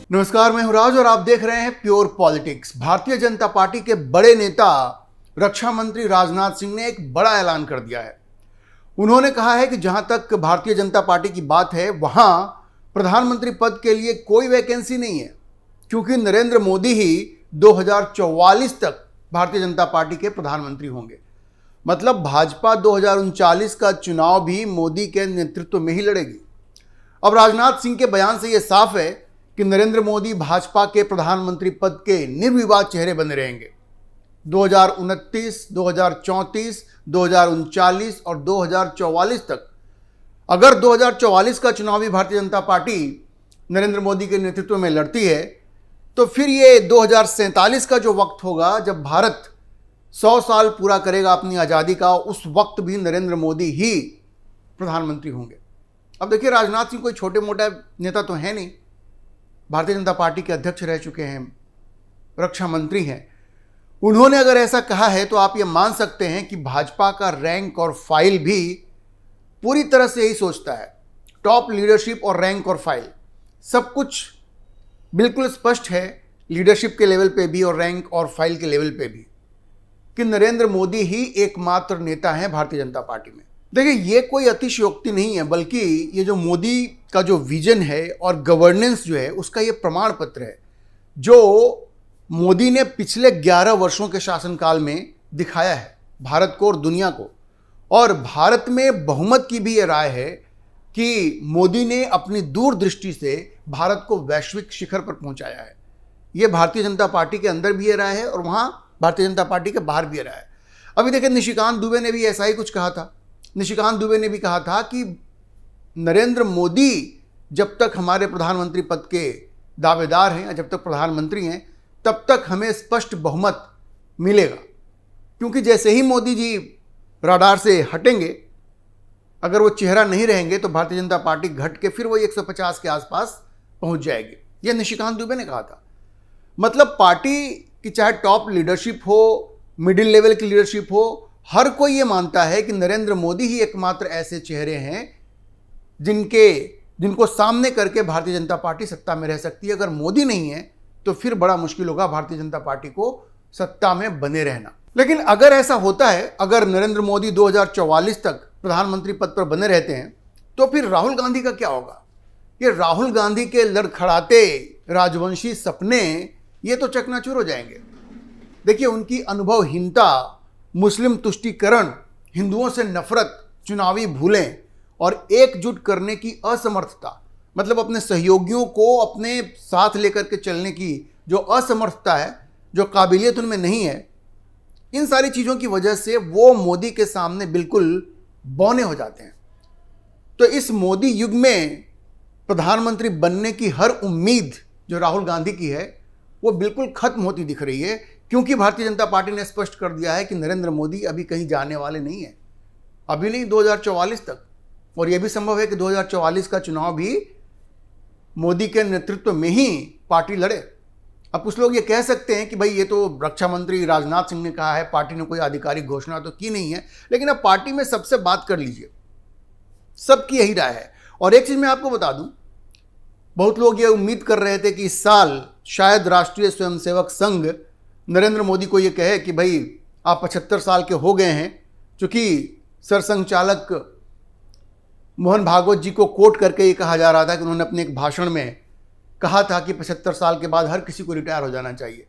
नमस्कार, मैं हूं राज और आप देख रहे हैं pure politics. Bharatiya Janata party के बड़े नेता रक्षा मंत्री राजनाथ सिंह ने एक बड़ा ऐलान कर दिया है। उन्होंने कहा है कि जहां तक भारतीय जनता पार्टी की बात है वहां प्रधानमंत्री पद के लिए कोई वैकेंसी नहीं है, क्योंकि नरेंद्र मोदी ही 2044 तक भारतीय जनता पार्टी के प्रधानमंत्री होंगे। मतलब भाजपा 2039 का चुनाव भी मोदी के नेतृत्व में ही लड़ेगी। अब राजनाथ सिंह के बयान से यह साफ है कि नरेंद्र मोदी भाजपा के प्रधानमंत्री पद के निर्विवाद चेहरे बने रहेंगे। 2029, 2034, 2039 और 2044 तक अगर 2044 का चुनाव भी भारतीय जनता पार्टी नरेंद्र मोदी के नेतृत्व में लड़ती है तो फिर ये 2047 का जो वक्त होगा जब भारत 100 साल पूरा करेगा अपनी आज़ादी का, उस वक्त भी नरेंद्र मोदी ही प्रधानमंत्री होंगे। अब देखिए, राजनाथ सिंह कोई छोटे मोटा नेता तो है नहीं, भारतीय जनता पार्टी के अध्यक्ष रह चुके हैं, रक्षा मंत्री हैं। उन्होंने अगर ऐसा कहा है तो आप ये मान सकते हैं कि भाजपा का रैंक और फाइल भी पूरी तरह से यही सोचता है। टॉप लीडरशिप और रैंक और फाइल सब कुछ बिल्कुल स्पष्ट है, लीडरशिप के लेवल पे भी और रैंक और फाइल के लेवल पे भी, कि नरेंद्र मोदी ही एकमात्र नेता हैं भारतीय जनता पार्टी में। देखिए, ये कोई अतिशयोक्ति नहीं है, बल्कि ये जो मोदी का जो विजन है और गवर्नेंस जो है उसका ये प्रमाण पत्र है जो मोदी ने पिछले 11 वर्षों के शासनकाल में दिखाया है भारत को और दुनिया को। और भारत में बहुमत की भी ये राय है कि मोदी ने अपनी दूरदृष्टि से भारत को वैश्विक शिखर पर पहुंचाया है। ये भारतीय जनता पार्टी के अंदर भी ये राय है और वहाँ भारतीय जनता पार्टी के बाहर भी ये राय है। अभी देखिए, निशिकांत दुबे ने भी ऐसा ही कुछ कहा था। निशिकांत दुबे ने भी कहा था कि नरेंद्र मोदी जब तक हमारे प्रधानमंत्री पद के दावेदार हैं, जब तक प्रधानमंत्री हैं, तब तक हमें स्पष्ट बहुमत मिलेगा, क्योंकि जैसे ही मोदी जी राडार से हटेंगे, अगर वो चेहरा नहीं रहेंगे तो भारतीय जनता पार्टी घट के फिर वो 150 के आसपास पहुंच जाएगी। ये निशिकांत दुबे ने कहा था। मतलब पार्टी की चाहे टॉप लीडरशिप हो, मिडिल लेवल की लीडरशिप हो, हर कोई ये मानता है कि नरेंद्र मोदी ही एकमात्र ऐसे चेहरे हैं जिनको सामने करके भारतीय जनता पार्टी सत्ता में रह सकती है। अगर मोदी नहीं है तो फिर बड़ा मुश्किल होगा भारतीय जनता पार्टी को सत्ता में बने रहना। लेकिन अगर ऐसा होता है, अगर नरेंद्र मोदी 2044 तक प्रधानमंत्री पद पर बने रहते हैं, तो फिर राहुल गांधी का क्या होगा? ये राहुल गांधी के लड़खड़ाते राजवंशी सपने ये तो चकनाचूर हो जाएंगे। देखिए, उनकी अनुभवहीनता, मुस्लिम तुष्टीकरण, हिंदुओं से नफरत, चुनावी भूलें और एकजुट करने की असमर्थता, मतलब अपने सहयोगियों को अपने साथ लेकर के चलने की जो असमर्थता है, जो काबिलियत उनमें नहीं है, इन सारी चीज़ों की वजह से वो मोदी के सामने बिल्कुल बौने हो जाते हैं। तो इस मोदी युग में प्रधानमंत्री बनने की हर उम्मीद जो राहुल गांधी की है वो बिल्कुल खत्म होती दिख रही है, क्योंकि भारतीय जनता पार्टी ने स्पष्ट कर दिया है कि नरेंद्र मोदी अभी कहीं जाने वाले नहीं है, अभी नहीं 2044 तक। और यह भी संभव है कि 2044 का चुनाव भी मोदी के नेतृत्व में ही पार्टी लड़े। अब कुछ लोग ये कह सकते हैं कि भाई ये तो रक्षा मंत्री राजनाथ सिंह ने कहा है, पार्टी ने कोई आधिकारिक घोषणा तो की नहीं है। लेकिन अब पार्टी में सबसे बात कर लीजिए, सबकी यही राय है। और एक चीज़ मैं आपको बता दूं, बहुत लोग ये उम्मीद कर रहे थे कि इस साल शायद राष्ट्रीय स्वयंसेवक संघ नरेंद्र मोदी को ये कहे कि भाई आप 75 साल के हो गए हैं, चूँकि सरसंघचालक मोहन भागवत जी को कोट करके ये कहा जा रहा था कि उन्होंने अपने एक भाषण में कहा था कि 75 साल के बाद हर किसी को रिटायर हो जाना चाहिए।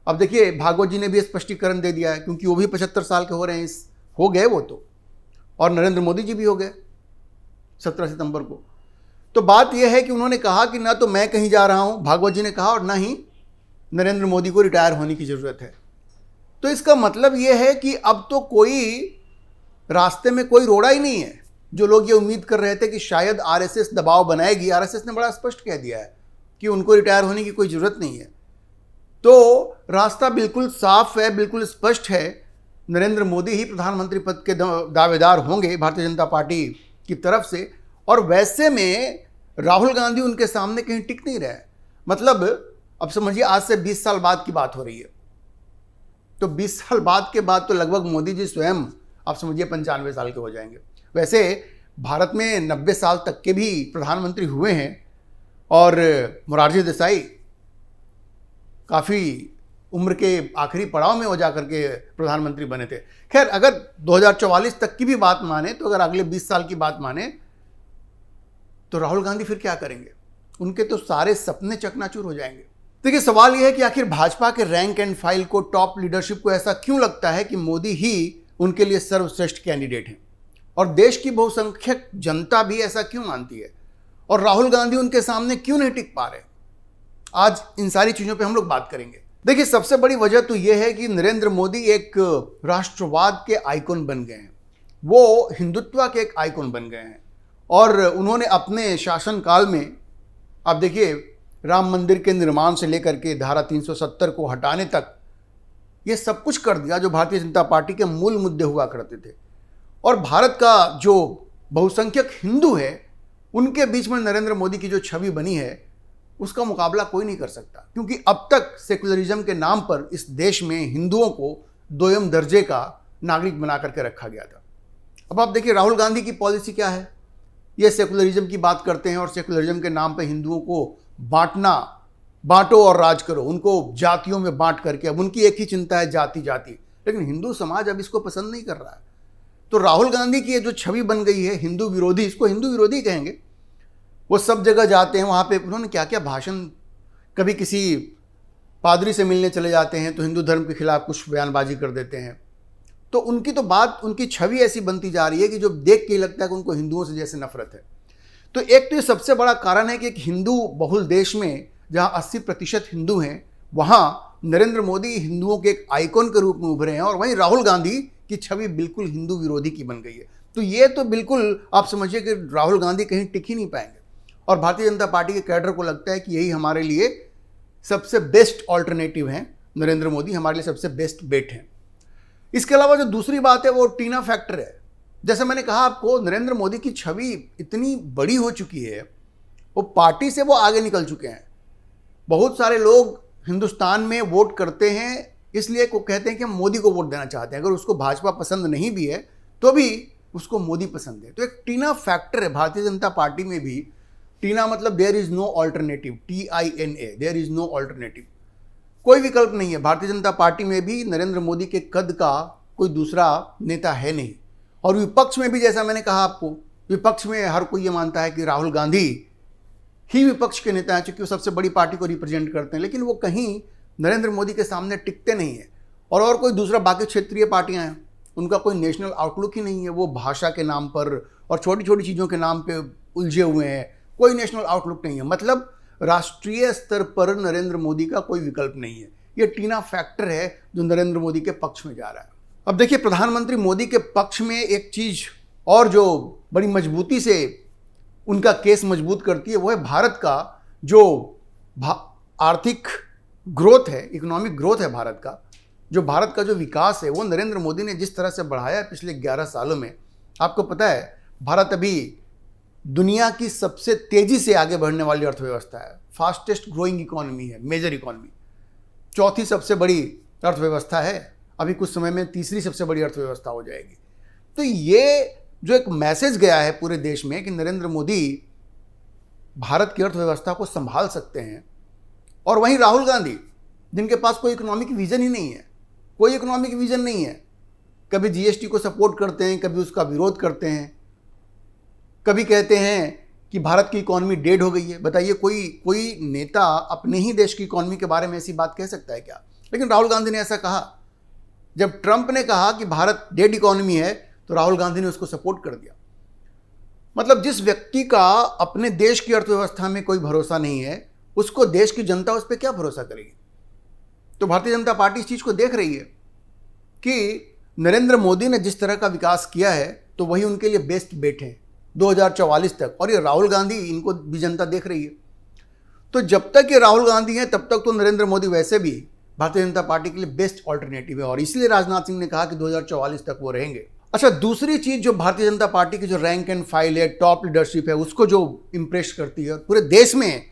अब देखिए, भागवत जी ने भी स्पष्टीकरण दे दिया है, क्योंकि वो भी 75 साल के हो रहे हैं, हो गए वो तो, और नरेंद्र मोदी जी भी हो गए 17 सितंबर को। तो बात यह है कि उन्होंने कहा कि ना तो मैं कहीं जा रहा हूँ, भागवत जी ने कहा, और ना ही नरेंद्र मोदी को रिटायर होने की ज़रूरत है। तो इसका मतलब यह है कि अब तो कोई रास्ते में कोई रोड़ा ही नहीं है। जो लोग ये उम्मीद कर रहे थे कि शायद आरएसएस दबाव बनाएगी, आरएसएस ने बड़ा स्पष्ट कह दिया है कि उनको रिटायर होने की कोई ज़रूरत नहीं है। तो रास्ता बिल्कुल साफ है, बिल्कुल स्पष्ट है। नरेंद्र मोदी ही प्रधानमंत्री पद के दावेदार होंगे भारतीय जनता पार्टी की तरफ से। और वैसे में राहुल गांधी उनके सामने कहीं टिक नहीं रहे। मतलब अब समझिए, आज से 20 साल बाद की बात हो रही है, तो 20 साल बाद के बाद तो लगभग मोदी जी स्वयं आप समझिए 95 साल के हो जाएंगे। वैसे भारत में 90 साल तक के भी प्रधानमंत्री हुए हैं, और मोरारजी देसाई काफ़ी उम्र के आखिरी पड़ाव में वो जाकर के प्रधानमंत्री बने थे। खैर, अगर 2044 तक की भी बात माने, तो अगर अगले 20 साल की बात माने, तो राहुल गांधी फिर क्या करेंगे? उनके तो सारे सपने चकनाचूर हो जाएंगे। देखिए, सवाल यह है कि आखिर भाजपा के रैंक एंड फाइल को, टॉप लीडरशिप को ऐसा क्यों लगता है कि मोदी ही उनके लिए सर्वश्रेष्ठ कैंडिडेट हैं, और देश की बहुसंख्यक जनता भी ऐसा क्यों मानती है, और राहुल गांधी उनके सामने क्यों नहीं टिक पा रहे? आज इन सारी चीजों पे हम लोग बात करेंगे। देखिए, सबसे बड़ी वजह तो यह है कि नरेंद्र मोदी एक राष्ट्रवाद के आइकॉन बन गए हैं, वो हिंदुत्व के एक आइकॉन बन गए हैं, और उन्होंने अपने शासनकाल में, आप देखिए, राम मंदिर के निर्माण से लेकर के धारा 370 को हटाने तक ये सब कुछ कर दिया जो भारतीय जनता पार्टी के मूल मुद्दे हुआ करते थे। और भारत का जो बहुसंख्यक हिंदू है, उनके बीच में नरेंद्र मोदी की जो छवि बनी है, उसका मुकाबला कोई नहीं कर सकता, क्योंकि अब तक सेकुलरिज्म के नाम पर इस देश में हिंदुओं को दोयम दर्जे का नागरिक बना करके रखा गया था। अब आप देखिए, राहुल गांधी की पॉलिसी क्या है? ये सेकुलरिज्म की बात करते हैं और सेकुलरिज्म के नाम पर हिंदुओं को बांटो और राज करो, उनको जातियों में बांट करके। अब उनकी एक ही चिंता है, जाति जाति, लेकिन हिंदू समाज अब इसको पसंद नहीं कर रहा है। तो राहुल गांधी की ये जो छवि बन गई है हिंदू विरोधी, इसको हिंदू विरोधी कहेंगे। वो सब जगह जाते हैं, वहाँ पे उन्होंने क्या क्या भाषण, कभी किसी पादरी से मिलने चले जाते हैं तो हिंदू धर्म के खिलाफ कुछ बयानबाजी कर देते हैं। तो उनकी तो बात, उनकी छवि ऐसी बनती जा रही है कि जो देख के लगता है कि उनको हिंदुओं से जैसे नफरत है। तो एक तो ये सबसे बड़ा कारण है कि एक हिंदू बहुल देश में जहाँ 80% हिंदू हैं, वहाँ नरेंद्र मोदी हिंदुओं के एक आइकॉन के रूप में उभरे हैं, और वहीं राहुल गांधी की छवि बिल्कुल हिंदू विरोधी की बन गई है। तो ये तो बिल्कुल आप समझिए कि राहुल गांधी कहीं टिक ही नहीं पाएंगे, और भारतीय जनता पार्टी के कैडर को लगता है कि यही हमारे लिए सबसे बेस्ट ऑल्टरनेटिव हैं, नरेंद्र मोदी हमारे लिए सबसे बेस्ट बेट हैं। इसके अलावा जो दूसरी बात है वो टीना फैक्टर है। जैसे मैंने कहा आपको, नरेंद्र मोदी की छवि इतनी बड़ी हो चुकी है, वो पार्टी से वो आगे निकल चुके हैं। बहुत सारे लोग हिंदुस्तान में वोट करते हैं, इसलिए को कहते हैं कि हम मोदी को वोट देना चाहते हैं। अगर उसको भाजपा पसंद नहीं भी है तो भी उसको मोदी पसंद है। तो एक टीना फैक्टर है भारतीय जनता पार्टी में भी। टीना मतलब there is no alternative, TINA, there is alternative, कोई विकल्प नहीं है। भारतीय जनता पार्टी में भी नरेंद्र मोदी के कद का कोई दूसरा नेता है नहीं। और विपक्ष में भी, जैसा मैंने कहा आपको, विपक्ष में हर कोई ये मानता है कि राहुल गांधी ही विपक्ष के नेता हैं, चूंकि वो सबसे बड़ी पार्टी को रिप्रेजेंट करते हैं, लेकिन वो कहीं नरेंद्र मोदी के सामने टिकते नहीं है। और कोई दूसरा बाकी क्षेत्रीय पार्टियां हैं, उनका कोई नेशनल आउटलुक ही नहीं है। वो भाषा के नाम पर और छोटी छोटी चीज़ों के नाम पे उलझे हुए हैं, कोई नेशनल आउटलुक नहीं है। मतलब राष्ट्रीय स्तर पर नरेंद्र मोदी का कोई विकल्प नहीं है। ये टीना फैक्टर है जो नरेंद्र मोदी के पक्ष में जा रहा है। अब देखिए, प्रधानमंत्री मोदी के पक्ष में एक चीज़ और जो बड़ी मजबूती से उनका केस मजबूत करती है, वो है भारत का जो आर्थिक ग्रोथ है, इकोनॉमिक ग्रोथ है भारत का। जो भारत का जो विकास है वो नरेंद्र मोदी ने जिस तरह से बढ़ाया है पिछले 11 सालों में। आपको पता है, भारत अभी दुनिया की सबसे तेजी से आगे बढ़ने वाली अर्थव्यवस्था है, फास्टेस्ट ग्रोइंग इकोनॉमी है, मेजर इकोनॉमी, चौथी सबसे बड़ी अर्थव्यवस्था है, अभी कुछ समय में तीसरी सबसे बड़ी अर्थव्यवस्था हो जाएगी। तो ये जो एक मैसेज गया है पूरे देश में कि नरेंद्र मोदी भारत की अर्थव्यवस्था को संभाल सकते हैं, और वहीं राहुल गांधी जिनके पास कोई इकोनॉमिक विजन ही नहीं है, कोई इकोनॉमिक विजन नहीं है, कभी GST को सपोर्ट करते हैं, कभी उसका विरोध करते हैं, कभी कहते हैं कि भारत की इकोनॉमी डेड हो गई है। बताइए, कोई नेता अपने ही देश की इकोनॉमी के बारे में ऐसी बात कह सकता है क्या? लेकिन राहुल गांधी ने ऐसा कहा। जब ट्रंप ने कहा कि भारत डेड इकोनॉमी है, तो राहुल गांधी ने उसको सपोर्ट कर दिया। मतलब जिस व्यक्ति का अपने देश की अर्थव्यवस्था में कोई भरोसा नहीं है, उसको देश की जनता उस पर क्या भरोसा करेगी? तो भारतीय जनता पार्टी इस चीज़ को देख रही है कि नरेंद्र मोदी ने जिस तरह का विकास किया है, तो वही उनके लिए बेस्ट बेट है 2044 तक, और ये राहुल गांधी, इनको भी जनता देख रही है। तो जब तक ये राहुल गांधी हैं, तब तक तो नरेंद्र मोदी वैसे भी भारतीय जनता पार्टी के लिए बेस्ट ऑल्टरनेटिव है, और इसलिए राजनाथ सिंह ने कहा कि 2044 तक वो रहेंगे। अच्छा, दूसरी चीज़ जो भारतीय जनता पार्टी की जो रैंक एंड फाइल है, टॉप लीडरशिप है, उसको जो इम्प्रेस करती है, पूरे देश में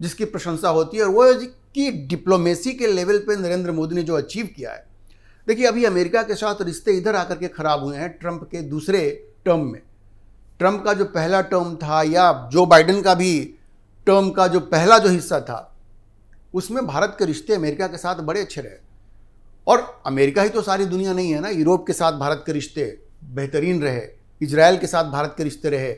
जिसकी प्रशंसा होती है, और वो कि डिप्लोमेसी के लेवल पे नरेंद्र मोदी ने जो अचीव किया है। देखिए, अभी अमेरिका के साथ रिश्ते इधर आकर के खराब हुए हैं ट्रंप के दूसरे टर्म में। ट्रंप का जो पहला टर्म था, या जो बाइडेन का भी टर्म का जो पहला जो हिस्सा था, उसमें भारत के रिश्ते अमेरिका के साथ बड़े अच्छे रहे। और अमेरिका ही तो सारी दुनिया नहीं है ना, यूरोप के साथ भारत के रिश्ते बेहतरीन रहे, इजराइल के साथ भारत के रिश्ते रहे,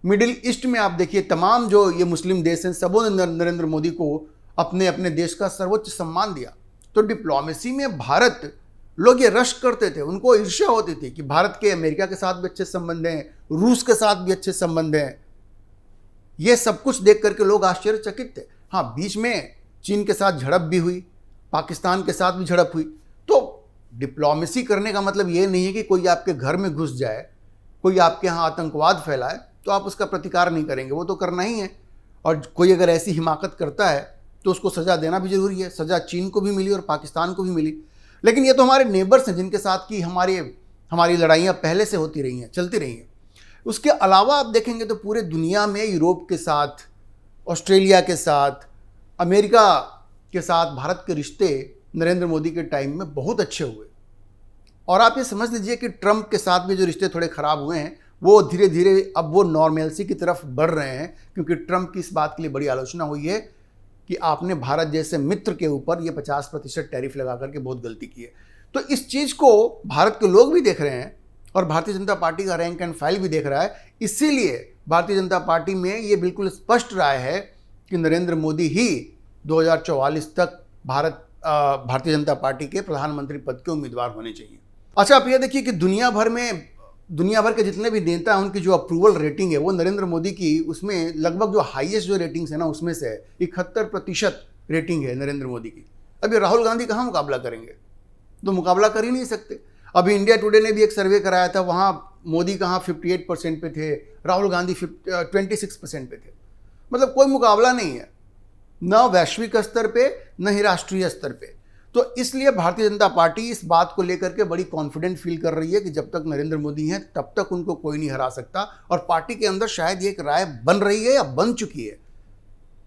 मिडिल ईस्ट में आप देखिए तमाम जो ये मुस्लिम देश हैं सबों ने नरेंद्र मोदी को अपने अपने देश का सर्वोच्च सम्मान दिया। तो डिप्लोमेसी में भारत, लोग ये रश करते थे, उनको ईर्ष्या होती थी कि भारत के अमेरिका के साथ भी अच्छे संबंध हैं, रूस के साथ भी अच्छे संबंध हैं। ये सब कुछ देख करके लोग आश्चर्यचकित थे। हाँ, बीच में चीन के साथ झड़प भी हुई, पाकिस्तान के साथ भी झड़प हुई। तो डिप्लोमेसी करने का मतलब ये नहीं है कि कोई आपके घर में घुस जाए, कोई आपके यहाँ आतंकवाद फैलाए तो आप उसका प्रतिकार नहीं करेंगे, वो तो करना ही है। और कोई अगर ऐसी हिमाकत करता है तो उसको सज़ा देना भी जरूरी है। सज़ा चीन को भी मिली और पाकिस्तान को भी मिली। लेकिन ये तो हमारे नेबर्स हैं जिनके साथ की हमारी लड़ाइयाँ पहले से होती रही हैं, चलती रही हैं। उसके अलावा आप देखेंगे तो पूरे दुनिया में यूरोप के साथ, ऑस्ट्रेलिया के साथ, अमेरिका के साथ भारत के रिश्ते नरेंद्र मोदी के टाइम में बहुत अच्छे हुए। और आप ये समझ लीजिए कि ट्रंप के साथ भी जो रिश्ते थोड़े ख़राब हुए हैं वो धीरे धीरे अब वो नॉर्मेल्सी की तरफ बढ़ रहे हैं, क्योंकि ट्रंप की इस बात के लिए बड़ी आलोचना हुई है कि आपने भारत जैसे मित्र के ऊपर ये 50% टैरिफ लगा करके बहुत गलती की है। तो इस चीज़ को भारत के लोग भी देख रहे हैं और भारतीय जनता पार्टी का रैंक एंड फाइल भी देख रहा है। इसीलिए भारतीय जनता पार्टी में ये बिल्कुल स्पष्ट राय है कि नरेंद्र मोदी ही 2044 तक भारतीय जनता पार्टी के प्रधानमंत्री पद के उम्मीदवार होने चाहिए। अच्छा, आप ये देखिए कि दुनिया भर के जितने भी नेता हैं उनकी जो अप्रूवल रेटिंग है वो नरेंद्र मोदी की, उसमें लगभग जो हाईएस्ट जो रेटिंग्स है ना उसमें से 71% रेटिंग है नरेंद्र मोदी की। अभी राहुल गांधी कहाँ मुकाबला करेंगे? तो मुकाबला कर ही नहीं सकते। अभी इंडिया टुडे ने भी एक सर्वे कराया था, वहाँ मोदी कहाँ 58% पे थे, राहुल गांधी 26% पे थे। मतलब कोई मुकाबला नहीं है, न वैश्विक स्तर पे न ही राष्ट्रीय स्तर पे। तो इसलिए भारतीय जनता पार्टी इस बात को लेकर के बड़ी कॉन्फिडेंट फील कर रही है कि जब तक नरेंद्र मोदी हैं तब तक उनको कोई नहीं हरा सकता। और पार्टी के अंदर शायद ये एक राय बन रही है या बन चुकी है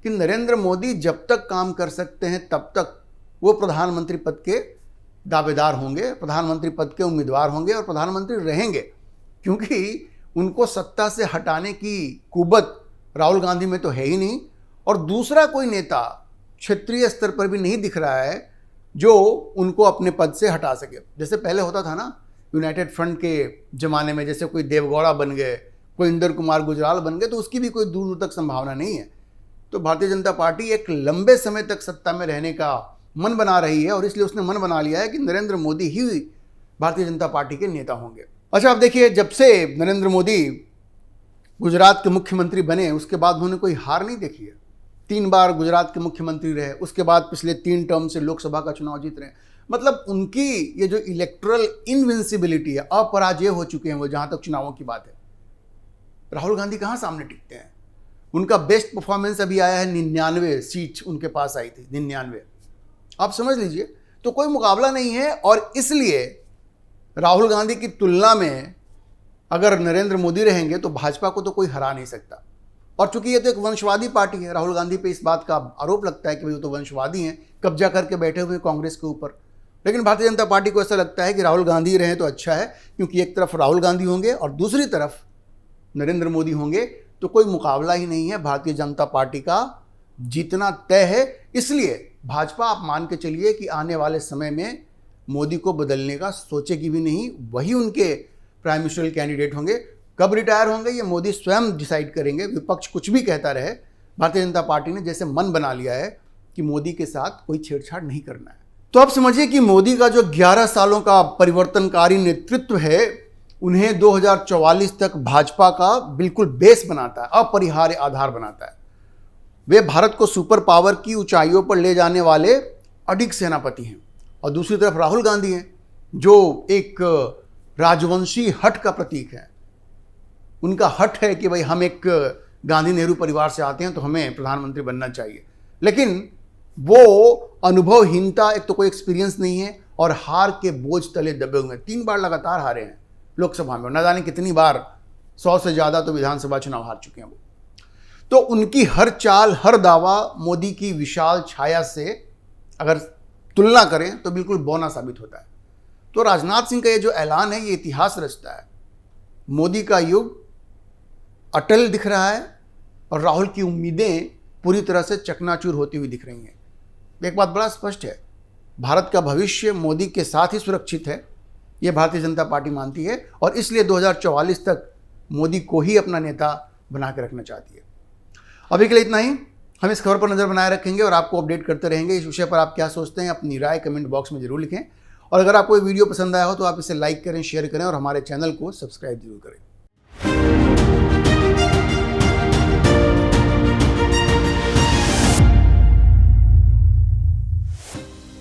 कि नरेंद्र मोदी जब तक काम कर सकते हैं तब तक वो प्रधानमंत्री पद के दावेदार होंगे, प्रधानमंत्री पद के उम्मीदवार होंगे और प्रधानमंत्री रहेंगे, क्योंकि उनको सत्ता से हटाने की कुवत राहुल गांधी में तो है ही नहीं। और दूसरा कोई नेता क्षेत्रीय स्तर पर भी नहीं दिख रहा है जो उनको अपने पद से हटा सके। जैसे पहले होता था ना यूनाइटेड फ्रंट के ज़माने में, जैसे कोई देवगौड़ा बन गए, कोई इंदर कुमार गुजराल बन गए, तो उसकी भी कोई दूर दूर तक संभावना नहीं है। तो भारतीय जनता पार्टी एक लंबे समय तक सत्ता में रहने का मन बना रही है और इसलिए उसने मन बना लिया है कि नरेंद्र मोदी ही भारतीय जनता पार्टी के नेता होंगे। अच्छा, आप देखिए जब से नरेंद्र मोदी गुजरात के मुख्यमंत्री बने उसके बाद उन्होंने कोई हार नहीं देखी है। 3 बार गुजरात के मुख्यमंत्री रहे, उसके बाद पिछले 3 टर्म से लोकसभा का चुनाव जीत रहे हैं। मतलब उनकी ये जो इलेक्टोरल इनविंसिबिलिटी है, अपराजय हो चुके हैं वो, जहां तक चुनावों की बात है। राहुल गांधी कहां सामने टिकते हैं? उनका बेस्ट परफॉर्मेंस अभी आया है, 99 सीट उनके पास आई थी, 99। आप समझ लीजिए, तो कोई मुकाबला नहीं है। और इसलिए राहुल गांधी की तुलना में अगर नरेंद्र मोदी रहेंगे तो भाजपा को तो कोई हरा नहीं सकता। और चूंकि ये तो एक वंशवादी पार्टी है, राहुल गांधी पे इस बात का आरोप लगता है कि भाई वो तो वंशवादी हैं, कब्जा करके बैठे हुए कांग्रेस के ऊपर। लेकिन भारतीय जनता पार्टी को ऐसा लगता है कि राहुल गांधी रहें तो अच्छा है, क्योंकि एक तरफ राहुल गांधी होंगे और दूसरी तरफ नरेंद्र मोदी होंगे, तो कोई मुकाबला ही नहीं है। भारतीय जनता पार्टी का जीतना तय है। इसलिए भाजपा, आप मान के चलिए कि आने वाले समय में मोदी को बदलने का सोचेगी भी नहीं, वही उनके प्राइम मिनिस्टरियल कैंडिडेट होंगे। कब रिटायर होंगे ये मोदी स्वयं डिसाइड करेंगे, विपक्ष कुछ भी कहता रहे। भारतीय जनता पार्टी ने जैसे मन बना लिया है कि मोदी के साथ कोई छेड़छाड़ नहीं करना है। तो आप समझिए कि मोदी का जो 11 सालों का परिवर्तनकारी नेतृत्व है, उन्हें 2044 तक भाजपा का बिल्कुल बेस बनाता है, अपरिहार्य आधार बनाता है। वे भारत को सुपर पावर की ऊंचाइयों पर ले जाने वाले अडिग सेनापति हैं। और दूसरी तरफ राहुल गांधी हैं जो एक राजवंशी हट का प्रतीक है। उनका हट है कि भाई हम एक गांधी नेहरू परिवार से आते हैं तो हमें प्रधानमंत्री बनना चाहिए। लेकिन वो अनुभवहीनता, एक तो कोई एक्सपीरियंस नहीं है और हार के बोझ तले दबे हुए हैं। 3 बार लगातार हारे हैं लोकसभा में, न जाने कितनी बार, 100 से ज़्यादा तो विधानसभा चुनाव हार चुके हैं वो। तो उनकी हर चाल, हर दावा मोदी की विशाल छाया से अगर तुलना करें तो बिल्कुल बौना साबित होता है। तो राजनाथ सिंह का ये जो ऐलान है ये इतिहास रचता है। मोदी का युग अटल दिख रहा है और राहुल की उम्मीदें पूरी तरह से चकनाचूर होती हुई दिख रही हैं। एक बात बड़ा स्पष्ट है, भारत का भविष्य मोदी के साथ ही सुरक्षित है, ये भारतीय जनता पार्टी मानती है और इसलिए 2044 तक मोदी को ही अपना नेता बना के रखना चाहती है। अभी के लिए इतना ही। हम इस खबर पर नज़र बनाए रखेंगे और आपको अपडेट करते रहेंगे। इस विषय पर आप क्या सोचते हैं, अपनी राय कमेंट बॉक्स में जरूर लिखें और अगर आपको ये वीडियो पसंद आया हो तो आप इसे लाइक करें, शेयर करें और हमारे चैनल को सब्सक्राइब जरूर करें।